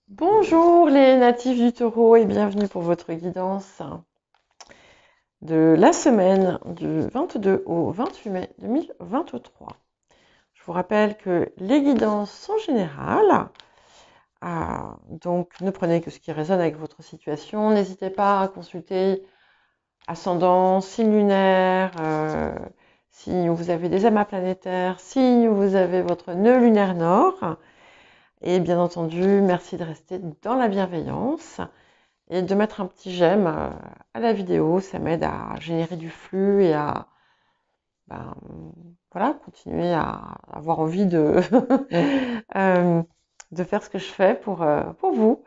Bonjour les natifs du Taureau et bienvenue pour votre guidance de la semaine du 22 au 28 mai 2023. Je vous rappelle que les guidances sont générales, donc ne prenez que ce qui résonne avec votre situation. N'hésitez pas à consulter ascendant, signe lunaire, si vous avez des amas planétaires, si vous avez votre nœud lunaire nord. Et bien entendu, merci de rester dans la bienveillance et de mettre un petit j'aime à la vidéo. Ça m'aide à générer du flux et à voilà, continuer à avoir envie de, de faire ce que je fais pour vous.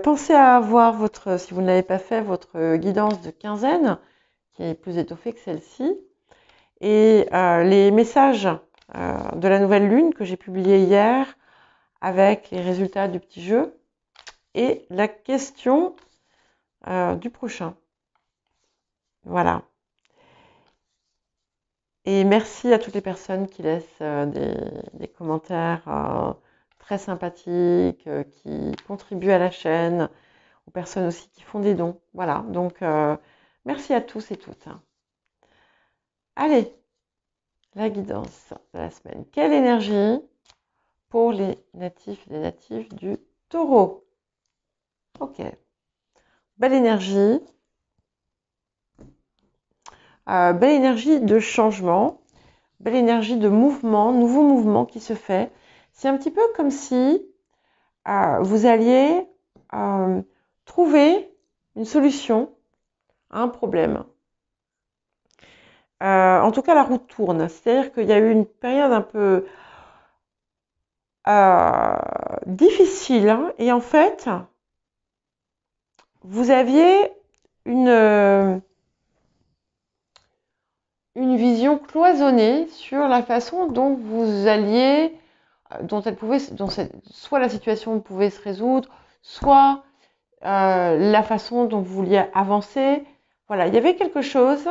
Pensez à avoir votre, si vous ne l'avez pas fait, votre guidance de quinzaine, qui est plus étoffée que celle-ci. Et les messages de la nouvelle lune que j'ai publié hier avec les résultats du petit jeu et la question du prochain. Voilà. Et merci à toutes les personnes qui laissent des commentaires très sympathiques, qui contribuent à la chaîne, aux personnes aussi qui font des dons. Voilà, donc merci à tous et toutes. Allez, la guidance de la semaine. Quelle énergie pour les natifs et les natifs du Taureau? Ok, belle énergie. Belle énergie de changement, belle énergie de mouvement, nouveau mouvement qui se fait. C'est un petit peu comme si vous alliez trouver une solution à un problème. En tout cas, la roue tourne. C'est-à-dire qu'il y a eu une période un peu difficile, hein, et en fait, vous aviez une vision cloisonnée sur la façon dont vous alliez, soit la situation pouvait se résoudre, soit la façon dont vous vouliez avancer. Voilà, il y avait quelque chose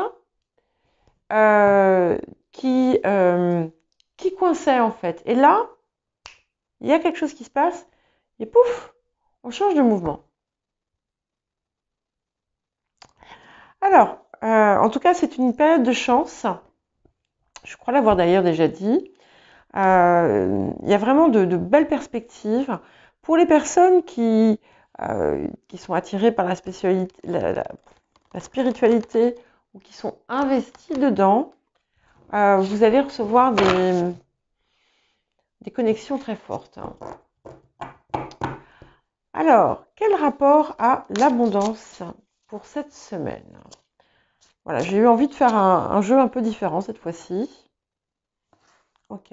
qui coinçait en fait. Et là, il y a quelque chose qui se passe et pouf, on change de mouvement. Alors, en tout cas, c'est une période de chance. Je crois l'avoir d'ailleurs déjà dit. Il y a vraiment de belles perspectives pour les personnes qui sont attirées par la spiritualité ou qui sont investies dedans. Vous allez recevoir des connexions très fortes. Alors, quel rapport a l'abondance pour cette semaine? Voilà, j'ai eu envie de faire un jeu un peu différent cette fois-ci. Ok.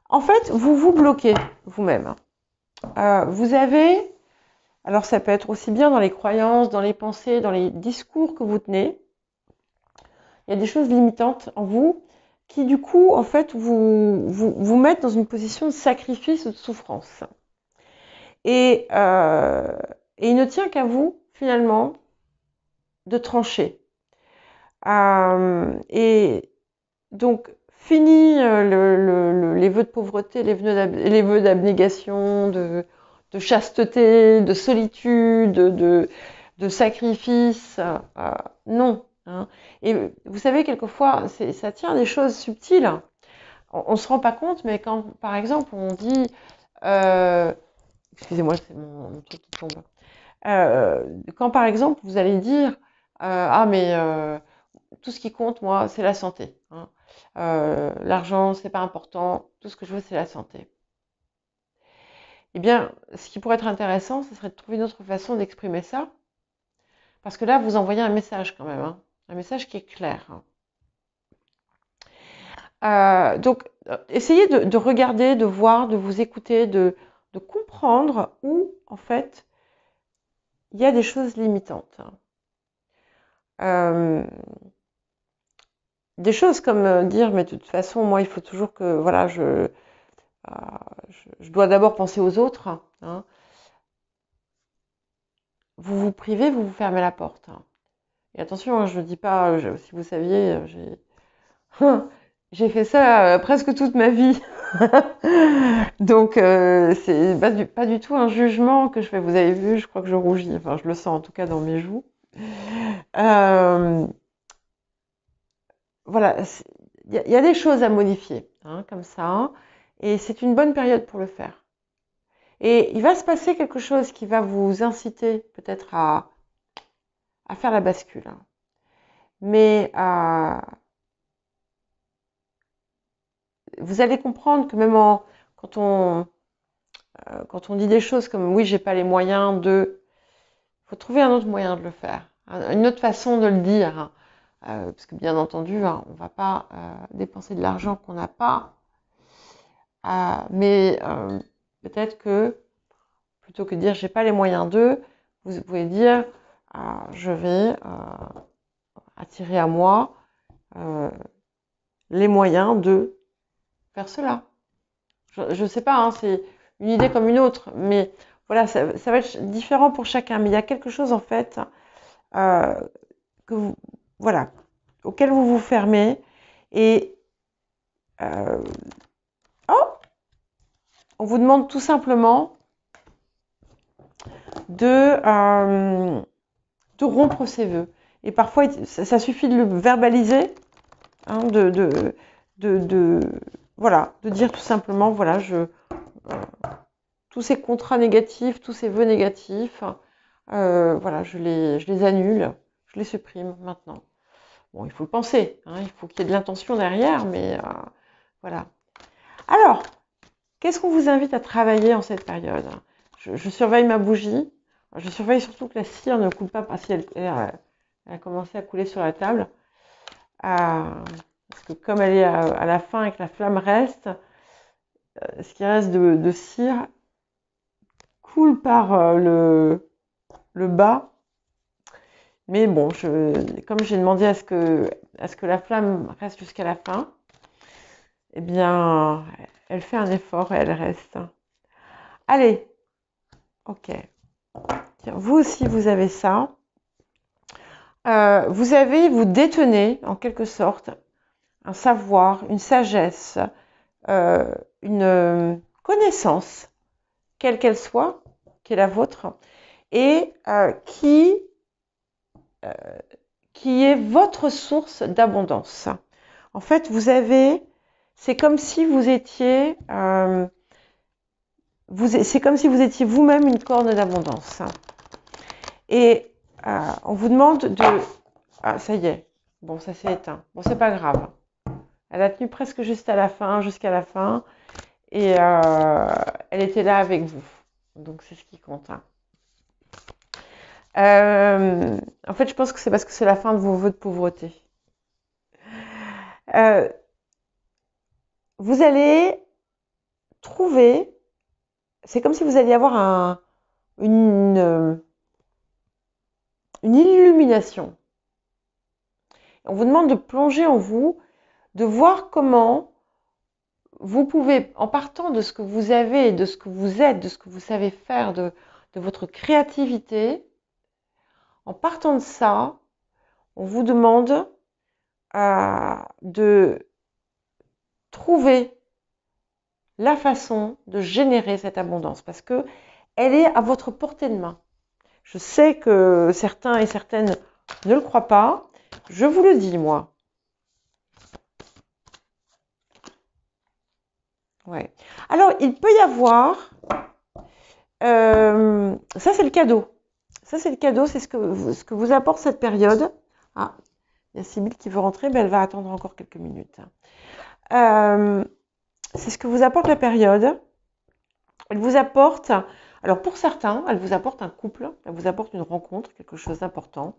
En fait, vous vous bloquez vous-même. Vous avez, alors ça peut être aussi bien dans les croyances, dans les pensées, dans les discours que vous tenez. Il y a des choses limitantes en vous qui, du coup, en fait, vous mettent dans une position de sacrifice ou de souffrance. Et il ne tient qu'à vous, finalement, de trancher. Et donc, fini les vœux de pauvreté, les vœux d'abnégation, de chasteté, de solitude, de sacrifice. Non. Hein. Et vous savez, quelquefois, ça tient à des choses subtiles. On ne se rend pas compte, mais quand, par exemple, on dit... excusez-moi, c'est mon truc qui tombe. Quand, par exemple, vous allez dire ah, mais tout ce qui compte, moi, c'est la santé. Hein. L'argent, c'est pas important. Tout ce que je veux, c'est la santé. Eh bien, ce qui pourrait être intéressant, ce serait de trouver une autre façon d'exprimer ça. Parce que là, vous envoyez un message quand même. Hein. Un message qui est clair. Hein. Donc, essayez de regarder, de voir, de vous écouter, de comprendre où, en fait, il y a des choses limitantes. Des choses comme dire, mais de toute façon, moi, il faut toujours que, voilà, je dois d'abord penser aux autres. Hein. Vous vous privez, vous vous fermez la porte. Hein. Et attention, hein, je ne dis pas, si vous saviez, j'ai fait ça presque toute ma vie. Donc, c'est pas du tout un jugement que je fais. Vous avez vu, je crois que je rougis. Enfin, je le sens en tout cas dans mes joues. Euh, voilà, il y a des choses à modifier, hein, comme ça. Et c'est une bonne période pour le faire. Et il va se passer quelque chose qui va vous inciter peut-être à faire la bascule, hein. Mais vous allez comprendre que même quand on dit des choses comme oui, j'ai pas les moyens de, faut trouver un autre moyen de le faire, une autre façon de le dire, hein. Parce que bien entendu, hein, on va pas dépenser de l'argent qu'on n'a pas, mais peut-être que plutôt que de dire j'ai pas les moyens de, vous pouvez dire je vais attirer à moi les moyens de faire cela. Je sais pas, hein, c'est une idée comme une autre, mais voilà, ça va être différent pour chacun. Mais il y a quelque chose en fait euh, que vous, voilà, auquel vous vous fermez et euh, oh, on vous demande tout simplement de rompre ses vœux. Et parfois, ça suffit de le verbaliser, hein, voilà, de dire tout simplement, voilà, tous ces contrats négatifs, tous ces vœux négatifs, voilà, je les annule, je les supprime maintenant. Bon, il faut le penser, hein, il faut qu'il y ait de l'intention derrière, mais voilà. Alors, qu'est-ce qu'on vous invite à travailler en cette période? Je surveille ma bougie. Je surveille surtout que la cire ne coule pas parce qu'elle a commencé à couler sur la table. Parce que comme elle est à la fin et que la flamme reste, ce qui reste de cire coule par le bas. Mais bon, comme j'ai demandé à ce que la flamme reste jusqu'à la fin, eh bien, elle fait un effort et elle reste. Allez, ok. Tiens, vous aussi, vous avez ça. Vous détenez, en quelque sorte, un savoir, une sagesse, une connaissance, quelle qu'elle soit, qui est la vôtre, et qui est votre source d'abondance. En fait, c'est comme si vous étiez, c'est comme si vous étiez vous-même une corne d'abondance. Et on vous demande de, ah ça y est, bon ça s'est éteint, bon c'est pas grave. Elle a tenu presque jusqu'à la fin, et elle était là avec vous. Donc c'est ce qui compte, hein. En fait, je pense que c'est parce que c'est la fin de vos vœux de pauvreté. Vous allez trouver, c'est comme si vous alliez avoir une illumination. On vous demande de plonger en vous, de voir comment vous pouvez, en partant de ce que vous avez, de ce que vous êtes, de ce que vous savez faire, de votre créativité, en partant de ça, on vous demande de trouver la façon de générer cette abondance parce que elle est à votre portée de main. Je sais que certains et certaines ne le croient pas. Je vous le dis, moi. Ouais. Alors, il peut y avoir... ça, c'est le cadeau. Ça, c'est le cadeau. C'est ce que vous apporte cette période. Ah, il y a Sybille qui veut rentrer, mais elle va attendre encore quelques minutes. C'est ce que vous apporte la période. Elle vous apporte... Alors, pour certains, elle vous apporte un couple. Elle vous apporte une rencontre, quelque chose d'important.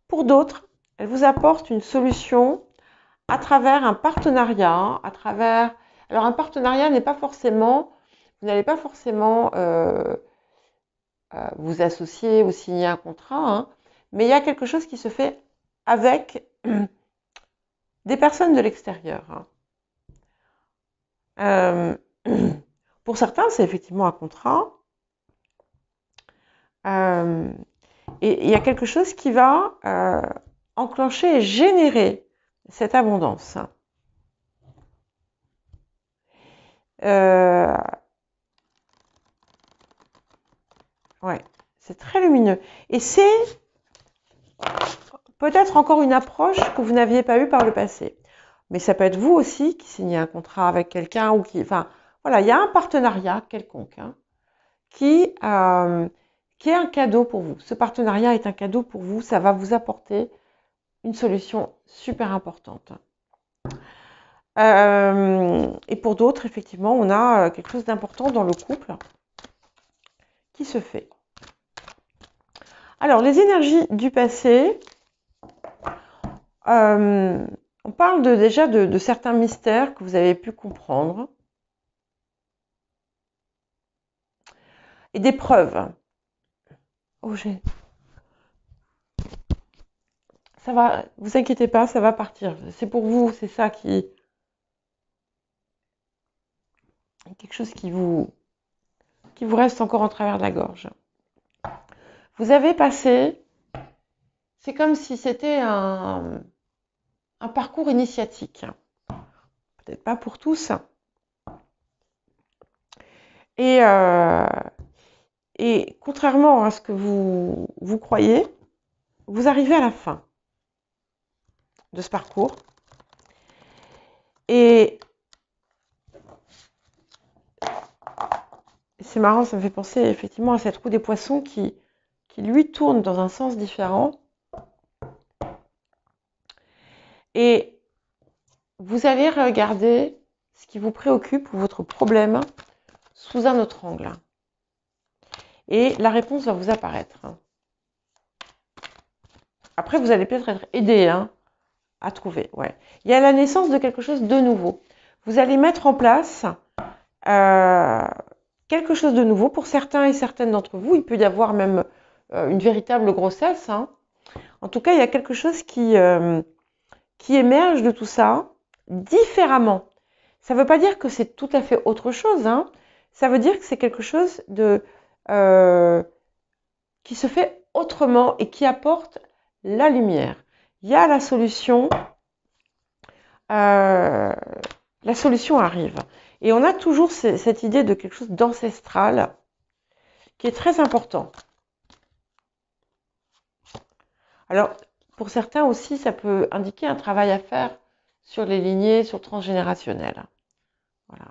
Pour d'autres, elle vous apporte une solution à travers un partenariat, Alors, un partenariat n'est pas forcément... Vous n'allez pas forcément vous associer ou signer un contrat, hein, mais il y a quelque chose qui se fait avec des personnes de l'extérieur, hein. Pour certains, c'est effectivement un contrat. Et il y a quelque chose qui va enclencher et générer cette abondance. Euh, ouais, c'est très lumineux. Et c'est peut-être encore une approche que vous n'aviez pas eue par le passé. Mais ça peut être vous aussi qui signez un contrat avec quelqu'un ou qui... Enfin, voilà, il y a un partenariat quelconque hein, qui, qui est un cadeau pour vous. Ce partenariat est un cadeau pour vous. Ça va vous apporter une solution super importante. Et pour d'autres, effectivement, on a quelque chose d'important dans le couple qui se fait. Alors, les énergies du passé, on parle déjà de certains mystères que vous avez pu comprendre et des preuves. Oh, ça va, vous inquiétez pas, ça va partir. C'est pour vous, c'est ça qui... quelque chose qui vous reste encore en travers de la gorge. Vous avez passé, c'est comme si c'était un parcours initiatique. Peut-être pas pour tous. Et contrairement à ce que vous croyez, vous arrivez à la fin de ce parcours. Et c'est marrant, ça me fait penser effectivement à cette roue des poissons qui lui tourne dans un sens différent. Et vous allez regarder ce qui vous préoccupe ou votre problème sous un autre angle. Et la réponse va vous apparaître. Après, vous allez peut-être être aidé à trouver. Ouais. Il y a la naissance de quelque chose de nouveau. Vous allez mettre en place quelque chose de nouveau. Pour certains et certaines d'entre vous, il peut y avoir même une véritable grossesse. Hein. En tout cas, il y a quelque chose qui émerge de tout ça différemment. Ça ne veut pas dire que c'est tout à fait autre chose. Hein. Ça veut dire que c'est quelque chose qui se fait autrement et qui apporte la lumière. Il y a la solution. La solution arrive. Et on a toujours cette idée de quelque chose d'ancestral qui est très important. Alors, pour certains aussi, ça peut indiquer un travail à faire sur les lignées, sur le transgénérationnel. Voilà.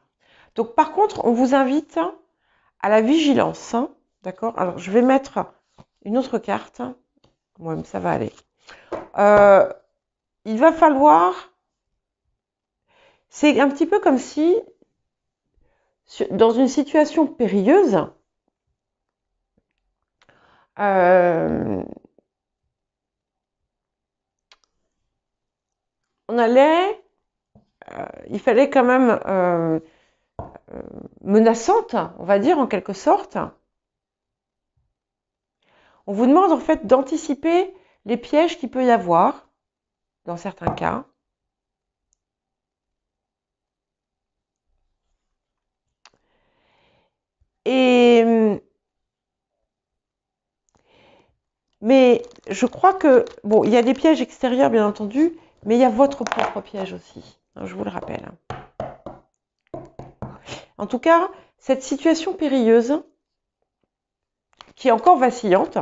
Donc, par contre, on vous invite à la vigilance. Hein, d'accord ? Alors, je vais mettre une autre carte. Ouais, mais ça va aller. Il va falloir... C'est un petit peu comme si, dans une situation périlleuse, on allait, il fallait quand même menaçante, on va dire en quelque sorte. On vous demande en fait d'anticiper les pièges qu'il peut y avoir dans certains cas. Mais je crois que, bon, il y a des pièges extérieurs bien entendu, mais il y a votre propre piège aussi, hein, je vous le rappelle. En tout cas, cette situation périlleuse, qui est encore vacillante,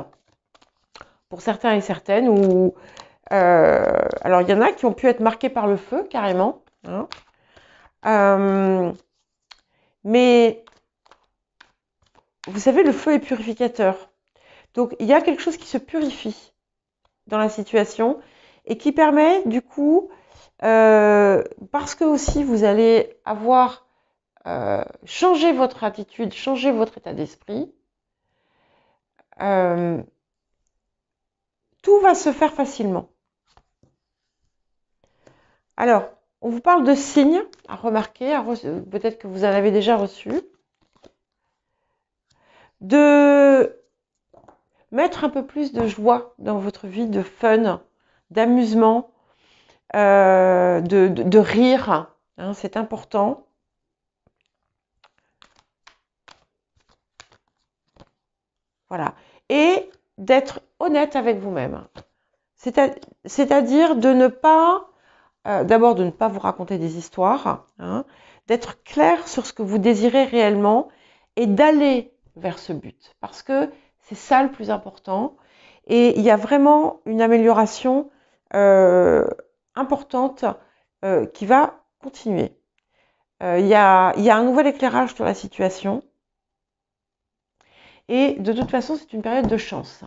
pour certains et certaines, ou alors il y en a qui ont pu être marqués par le feu, carrément, hein, mais vous savez, le feu est purificateur. Donc, il y a quelque chose qui se purifie dans la situation et qui permet, du coup, parce que aussi vous allez avoir changé votre attitude, changé votre état d'esprit, tout va se faire facilement. Alors, on vous parle de signes à remarquer, peut-être que vous en avez déjà reçu, de mettre un peu plus de joie dans votre vie, de fun, d'amusement, de rire, hein, c'est important. Voilà. Et d'être honnête avec vous-même. C'est-à-dire de ne pas, d'abord de ne pas vous raconter des histoires, hein, d'être clair sur ce que vous désirez réellement et d'aller vers ce but. Parce que c'est ça le plus important. Et il y a vraiment une amélioration importante qui va continuer. Il y a un nouvel éclairage sur la situation. Et de toute façon, c'est une période de chance.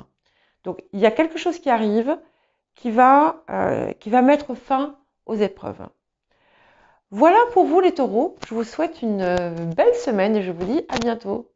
Donc, il y a quelque chose qui arrive qui va mettre fin aux épreuves. Voilà pour vous les taureaux. Je vous souhaite une belle semaine et je vous dis à bientôt.